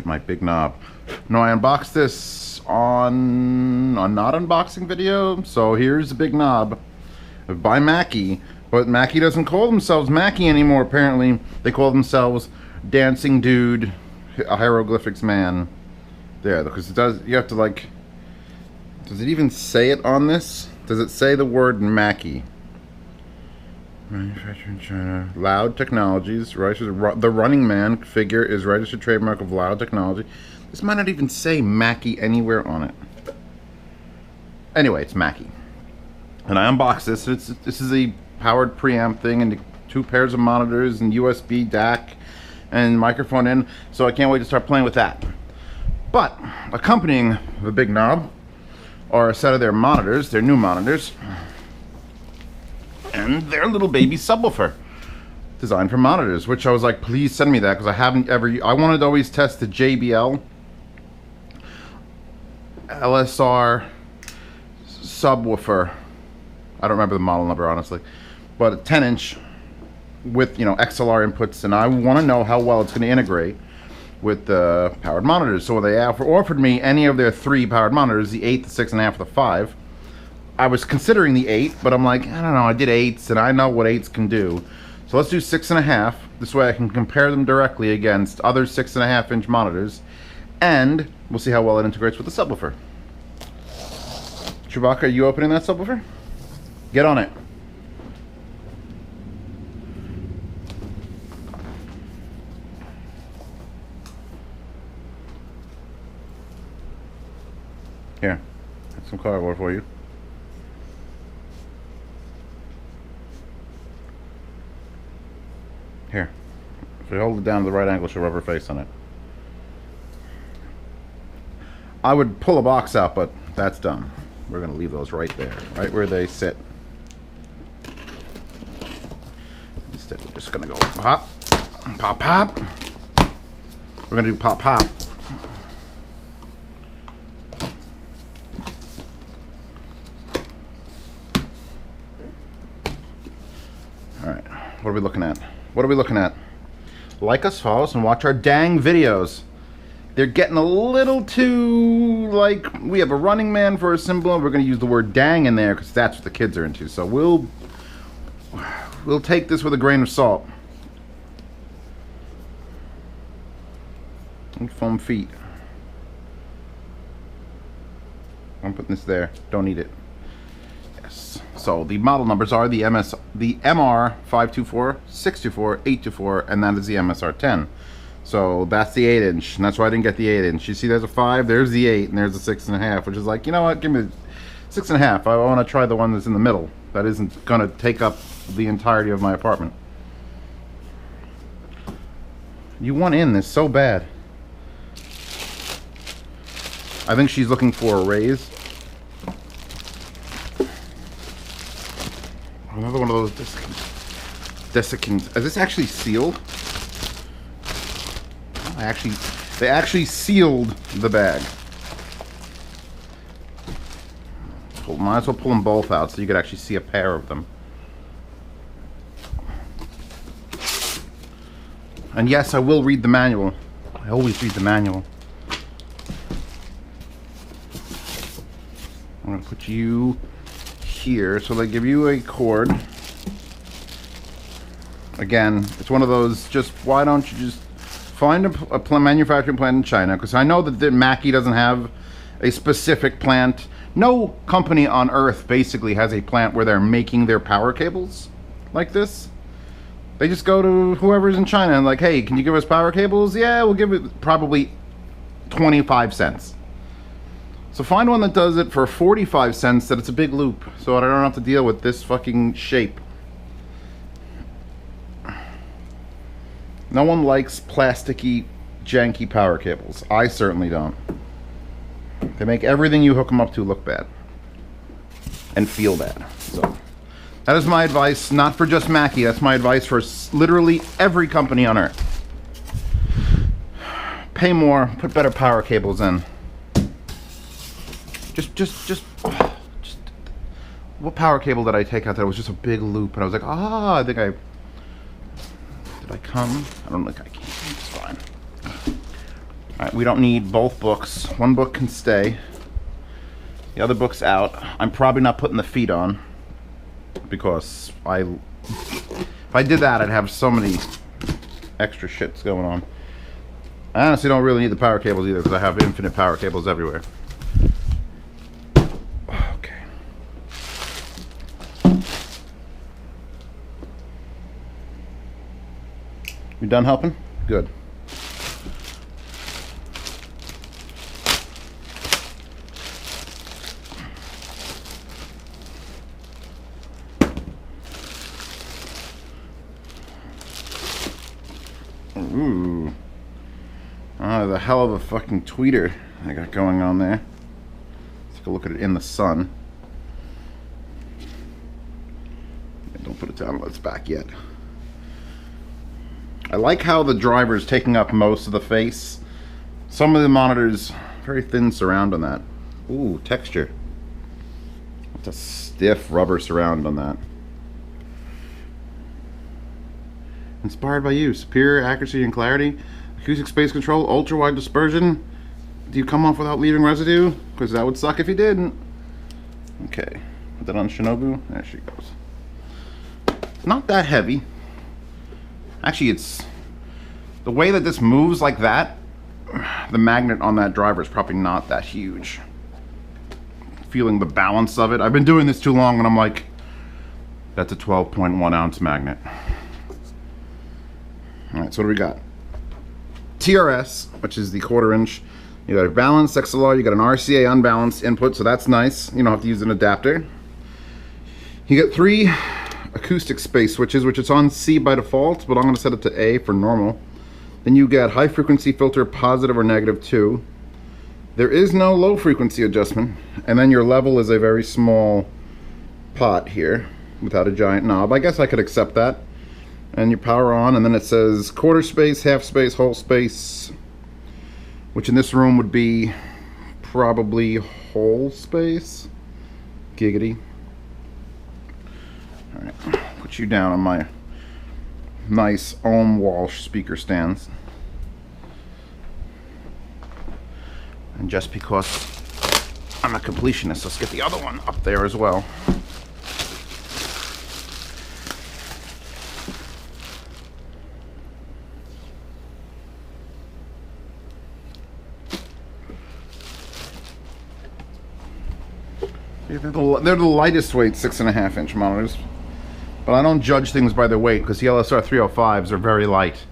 at my big knob. No, I unboxed this on a not unboxing video. So here's the big knob by Mackie. But Mackie doesn't call themselves Mackie anymore, apparently. They call themselves Dancing Dude, a Hieroglyphics Man. There, because it does, you have to like, does it even say it on this? Does it say the word Mackie? Manufactured in China. Loud Technologies. The Running Man figure is registered trademark of Loud Technology. This might not even say Mackie anywhere on it. Anyway, it's Mackie. And I unboxed this. This is a powered preamp thing and 2 pairs of monitors and USB DAC and microphone in. So I can't wait to start playing with that. But accompanying the big knob are a set of their monitors, their new monitors, and their little baby subwoofer designed for monitors, which I was like, please send me that, because I haven't ever, I wanted to always test the JBL LSR subwoofer. I don't remember the model number, honestly, but a 10-inch with, you know, XLR inputs, and I want to know how well it's going to integrate with the powered monitors. So when they offered me any of their 3 powered monitors, the 8, the 6.5, the 5, I was considering the 8, but I'm like, I don't know, I did 8s, and I know what 8s can do. So let's do 6.5. This way I can compare them directly against other 6.5-inch monitors, and we'll see how well it integrates with the subwoofer. Chewbacca, are you opening that subwoofer? Get on it. Here, have some cardboard for you. Here. If you hold it down to the right angle, she'll rub her face on it. I would pull a box out, but that's done. We're going to leave those right there, right where they sit. Instead, we're just going to go pop, pop, pop. We're going to do pop, pop. Alright, what are we looking at? What are we looking at? Like us, follow us, and watch our dang videos. They're getting a little too, like, we have a Running Man for a symbol, and we're going to use the word dang in there, because that's what the kids are into. So we'll take this with a grain of salt. And foam feet. I'm putting this there. Don't eat it. So the model numbers are the MR 524, 624, 824, and that is the MSR10. So that's the 8-inch, and that's why I didn't get the 8-inch. You see, there's a 5, there's the 8, and there's the 6.5, which is like, you know what? Give me 6.5. I want to try the one that's in the middle. That isn't gonna take up the entirety of my apartment. You want in this so bad. I think she's looking for a raise. Another one of those desiccants. Is this actually sealed? They actually sealed the bag. Might as well pull them both out so you could actually see a pair of them. And yes, I will read the manual. I always read the manual. I'm gonna put you here, so they give you a cord. Again, it's one of those, just why don't you just find a manufacturing plant in China, because I know that Mackie doesn't have a specific plant. No company on earth basically has a plant where they're making their power cables like this. They just go to whoever's in China and like, hey, can you give us power cables? Yeah, we'll give it probably 25 cents. So find one that does it for 45 cents that it's a big loop, so I don't have to deal with this fucking shape. No one likes plasticky, janky power cables. I certainly don't. They make everything you hook them up to look bad. And feel bad. So that is my advice, not for just Mackie. That's my advice for literally every company on earth. Pay more, put better power cables in. Just what power cable did I take out there? It was just a big loop, and I was like, ah, I think I did I come? I don't think I can. It's fine. Alright, we don't need both books. One book can stay. The other book's out. I'm probably not putting the feet on because if I did that, I'd have so many extra shits going on. I honestly don't really need the power cables either because I have infinite power cables everywhere. Okay. You done helping? Good. Ooh. Oh, the hell of a fucking tweeter I got going on there. Let's take a look at it in the sun. Don't put it down until it's back yet. I like how the driver's taking up most of the face. Some of the monitors, very thin surround on that. Ooh, texture. It's a stiff rubber surround on that. Inspired by you. Superior accuracy and clarity. Acoustic space control. Ultra wide dispersion. Do you come off without leaving residue? Because that would suck if you didn't. Okay. Put that on Shinobu. There she goes. Not that heavy. Actually, it's the way that this moves like that. The magnet on that driver is probably not that huge. Feeling the balance of it. I've been doing this too long and I'm like, that's a 12.1 ounce magnet. Alright, so what do we got? TRS, which is the 1/4 inch. You got a balanced XLR, you got an RCA unbalanced input, so that's nice. You don't have to use an adapter. You get 3 acoustic space switches, which is on C by default, but I'm going to set it to A for normal. Then you get high frequency filter, positive or negative 2. There is no low frequency adjustment, and then your level is a very small pot here without a giant knob. I guess I could accept that. And your power on, and then it says 1/4 space, half space, whole space, which in this room would be probably whole space. Giggity. Alright, put you down on my nice Ohm Walsh speaker stands. And just because I'm a completionist, let's get the other one up there as well. They're the lightest weight 6.5 inch monitors, but I don't judge things by their weight because the LSR 305s are very light,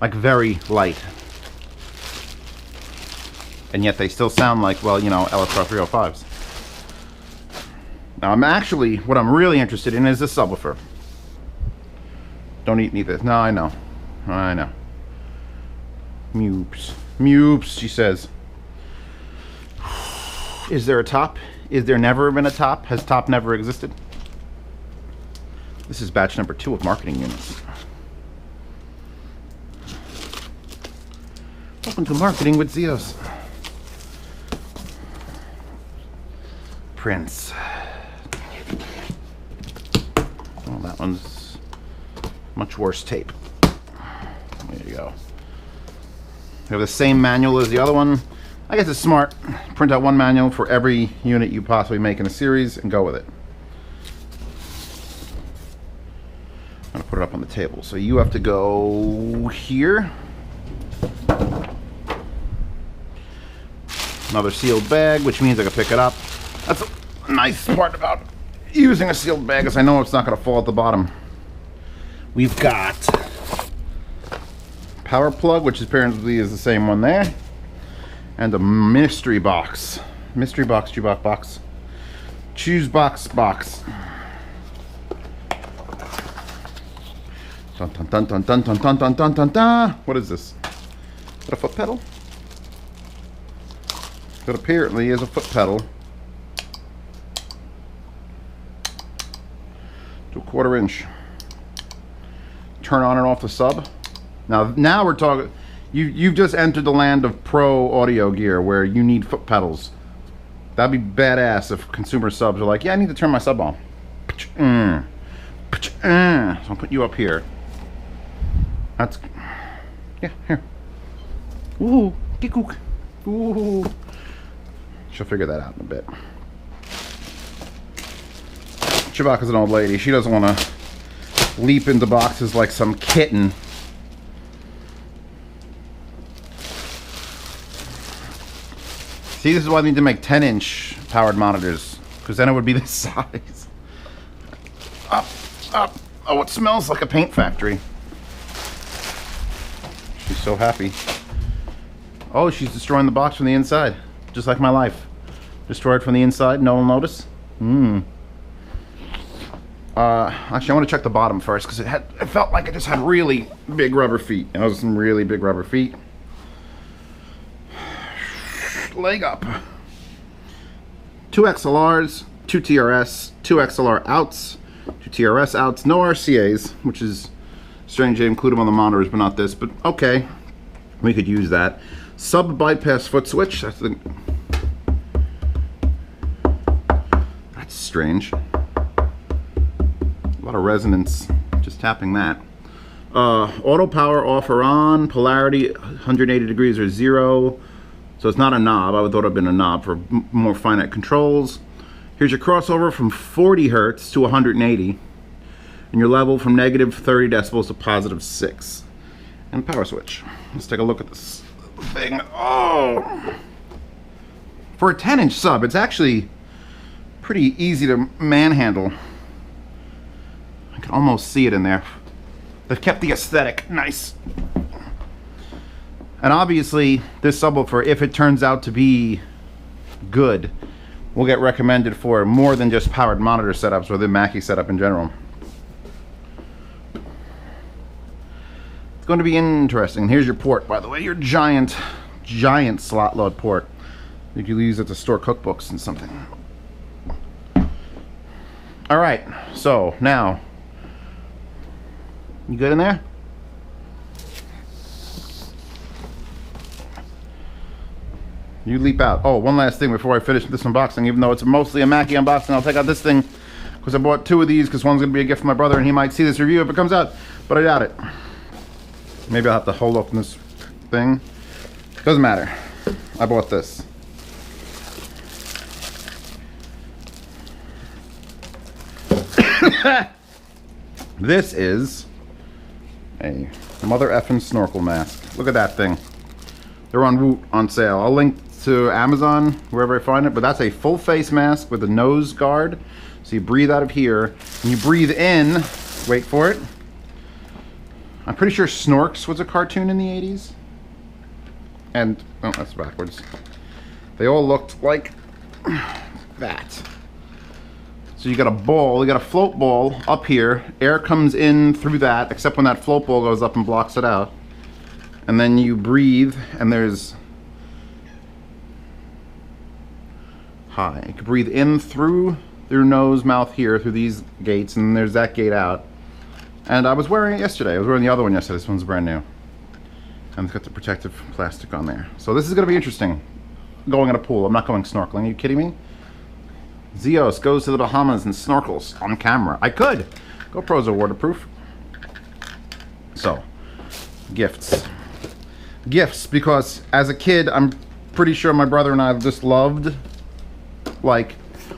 like very light, and yet they still sound like, well, you know, LSR 305s. Now what I'm really interested in is the subwoofer. Don't eat neither. No, I know. Moops, she says. Is there a top? Is there never been a top? Has top never existed? This is batch number 2 of marketing units. Welcome to marketing with Zeos. Prince. Oh, that one's much worse tape. There you go. We have the same manual as the other one. I guess it's smart. Print out one manual for every unit you possibly make in a series and go with it. I'm gonna put it up on the table. So you have to go here. Another sealed bag, which means I can pick it up. That's a nice part about using a sealed bag, is I know it's not gonna fall at the bottom. We've got power plug, which apparently is the same one there. And a mystery box. Mystery box, jukebox box. Choose box. Dun dun dun dun dun dun dun dun dun dun dun. What is this? Is that a foot pedal? That apparently is a foot pedal. To a 1/4 inch. Turn on and off the sub. Now we're talking. You've just entered the land of pro audio gear where you need foot pedals. That'd be badass if consumer subs are like, yeah, I need to turn my sub on. So I'll put you up here. That's, yeah, here. Ooh, Kikook. Ooh. She'll figure that out in a bit. Chewbacca's an old lady. She doesn't want to leap into boxes like some kitten. See, this is why I need to make 10-inch powered monitors, because then it would be this size. Up, up. Oh, it smells like a paint factory. She's so happy. Oh, she's destroying the box from the inside, just like my life. Destroyed from the inside, no one will notice. Actually, I want to check the bottom first, because it felt like it just had really big rubber feet. And those are some really big rubber feet. Leg up. 2 XLRs, 2 TRS, 2 XLR outs, 2 TRS outs, no RCAs, which is strange they include them on the monitors, but not this. But okay, we could use that. Sub bypass foot switch. That's strange. A lot of resonance just tapping that. Auto power off or on, polarity 180 degrees or 0. So it's not a knob. I would thought it would have been a knob for more finite controls. Here's your crossover from 40 hertz to 180. And your level from negative 30 decibels to positive 6. And power switch. Let's take a look at this thing. Oh! For a 10-inch sub, it's actually pretty easy to manhandle. I can almost see it in there. They've kept the aesthetic nice. And obviously, this subwoofer, if it turns out to be good, will get recommended for more than just powered monitor setups or the Mackie setup in general. It's going to be interesting. Here's your port, by the way. Your giant slot load port. You can use it to store cookbooks and something. All right, so now, you good in there? You leap out. Oh, one last thing before I finish this unboxing, even though it's mostly a Mackie unboxing, I'll take out this thing because I bought 2 of these because one's going to be a gift for my brother and he might see this review if it comes out, but I doubt it. Maybe I'll have to hold open this thing. Doesn't matter. I bought this. This is a mother effing snorkel mask. Look at that thing. They're on Woot on sale. I'll link to Amazon wherever I find it, but that's a full face mask with a nose guard. So you breathe out of here and you breathe in. Wait for it. I'm pretty sure Snorks was a cartoon in the 80s. And oh, that's backwards. They all looked like that. So you got a ball, you got a float ball up here. Air comes in through that, except when that float ball goes up and blocks it out. And then you breathe, and there's... Hi. You can breathe in through your nose, mouth here, through these gates, and there's that gate out. And I was wearing it yesterday. I was wearing the other one yesterday. This one's brand new. And it's got the protective plastic on there. So this is going to be interesting. Going in a pool. I'm not going snorkeling. Are you kidding me? Zeos goes to the Bahamas and snorkels on camera. I could. GoPros are waterproof. So, gifts. Gifts, because as a kid, I'm pretty sure my brother and I just loved, like,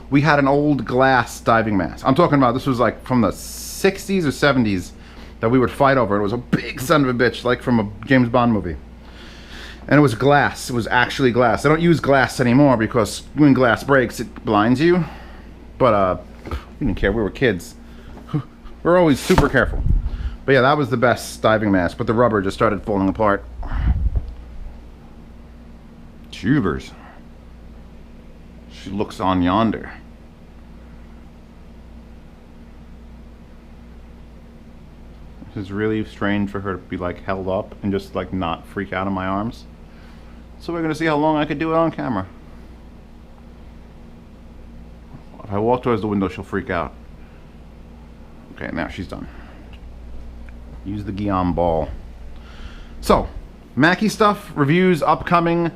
we had an old glass diving mask. I'm talking about, this was like from the 60s or 70s that we would fight over. It was a big son of a bitch, like from a James Bond movie. And it was glass. It was actually glass. They don't use glass anymore because when glass breaks, it blinds you. But we didn't care. We were kids. We were always super careful. But yeah, that was the best diving mask. But the rubber just started falling apart. Tubers. She looks on yonder. This is really strange for her to be like held up and just like not freak out in my arms. So we're gonna see how long I could do it on camera. If I walk towards the window, she'll freak out. Okay, now she's done. Use the Guillaume ball. So, Mackie stuff, reviews upcoming.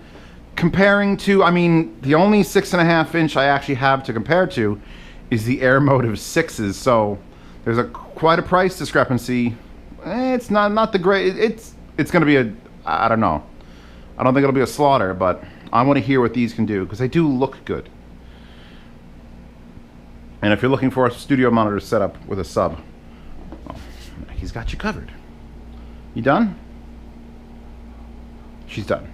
Comparing to, I mean, the only 6.5 inch I actually have to compare to is the Air Motive 6s. So there's quite a price discrepancy. It's not the great. It's gonna be a, I don't know. I don't think it'll be a slaughter, but I want to hear what these can do because they do look good. And if you're looking for a studio monitor setup with a sub, well, he's got you covered. You done? She's done.